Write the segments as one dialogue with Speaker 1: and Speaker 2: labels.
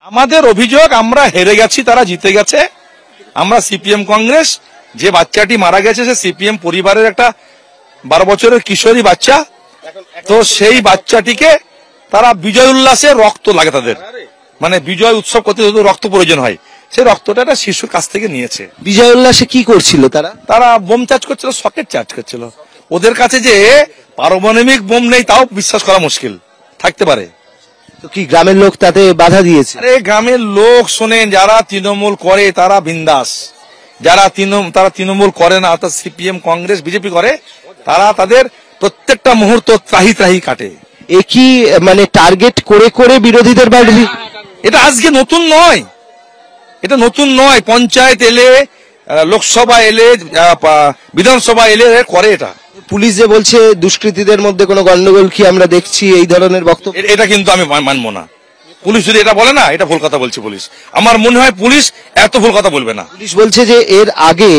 Speaker 1: আমাদের অভিযোগ আমরা হেরে গেছি, তারা জিতে গেছে। আমরা সিপিএম কংগ্রেস, যে বাচ্চাটি মারা গেছে সে সিপিএম পরিবারের একটা 12 বছরের কিশোরী বাচ্চা। তো সেই বাচ্চাটিকে তারা বিজয় উল্লাসে রক্ত লাগে, তাদের মানে বিজয় উৎসব করতে রক্ত প্রয়োজন হয়, সেই রক্তটা একটা শিশুর কাছ থেকে নিয়েছে।
Speaker 2: বিজয় উল্লাসে কি করছিল তারা?
Speaker 1: তারা বোম চার্জ করছিল, সকেট চার্জ করছিল। ওদের কাছে যে পারমাণবিক বোম নেই তাও বিশ্বাস করা মুশকিল, থাকতে পারে।
Speaker 2: তো কি গ্রামের লোক তাতে বাধা দিয়েছে?
Speaker 1: আরে গ্রামের লোক শোনেন, যারা তৃণমূল করে তারা বিন্দাস, যারা তৃণমূল করে না, অর্থাৎ সিপিএম কংগ্রেস বিজেপি করে, তারা তাদের প্রত্যেকটা মুহূর্ত ত্রাহি ত্রাহি কাটে।
Speaker 2: এ কি মানে টার্গেট করে করে বিরোধীদের বাড়ি?
Speaker 1: এটা আজকে নতুন নয়, এটা নতুন নয়। পঞ্চায়েত এলে, লোকসভা এলে, বিধানসভা এলে করে এটা।
Speaker 2: পুলিশ যে বলছে দুষ্কৃতীদের মধ্যে কোনো গন্ডগোল কি আমরা দেখছি, এই ধরনের বক্তব্য,
Speaker 1: এটা কিন্তু আমি মানবো না। পুলিশ যদি এটা বলে না, এটা ভুল কথা বলছে পুলিশ। আমার মনে হয় পুলিশ এত ভুল কথা বলবে না।
Speaker 2: পুলিশ বলছে যে এর আগে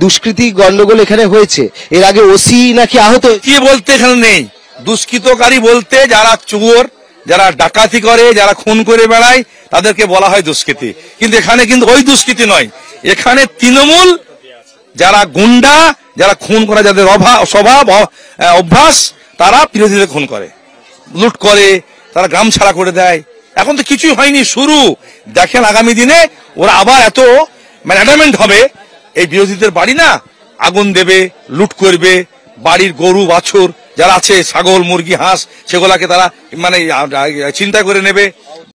Speaker 2: দুষ্কৃতী গন্ডগোল এখানে হয়েছে, এর আগে ওসি নাকি আহত।
Speaker 1: কি বলতে এখানে নেই, দুষ্কৃতকারী বলতে যারা চোর, যারা ডাকাতি করে, যারা খুন করে বেড়ায়, তাদেরকে বলা হয় দুষ্কৃতী। কিন্তু এখানে কিন্তু ওই দুষ্কৃতী নয়, এখানে তৃণমূল যারা গুন্ডা, যারা খুন করা, যাদের স্বভাব অভ্যাস, তারা বিরোধীদের খুন করে, লুট করে, তারা গ্রাম ছাড়া করে দেয়। এখন তো কিছুই হয়নি, শুরু। দেখেন আগামী দিনে ওরা আবার এত অ্যাডামেন্ট হবে, এই বিরোধীদের বাড়ি না আগুন দেবে, লুট করবে, বাড়ির গরু বাছুর যারা আছে, ছাগল মুরগি হাঁস, সেগুলাকে তারা চিন্তা করে নেবে।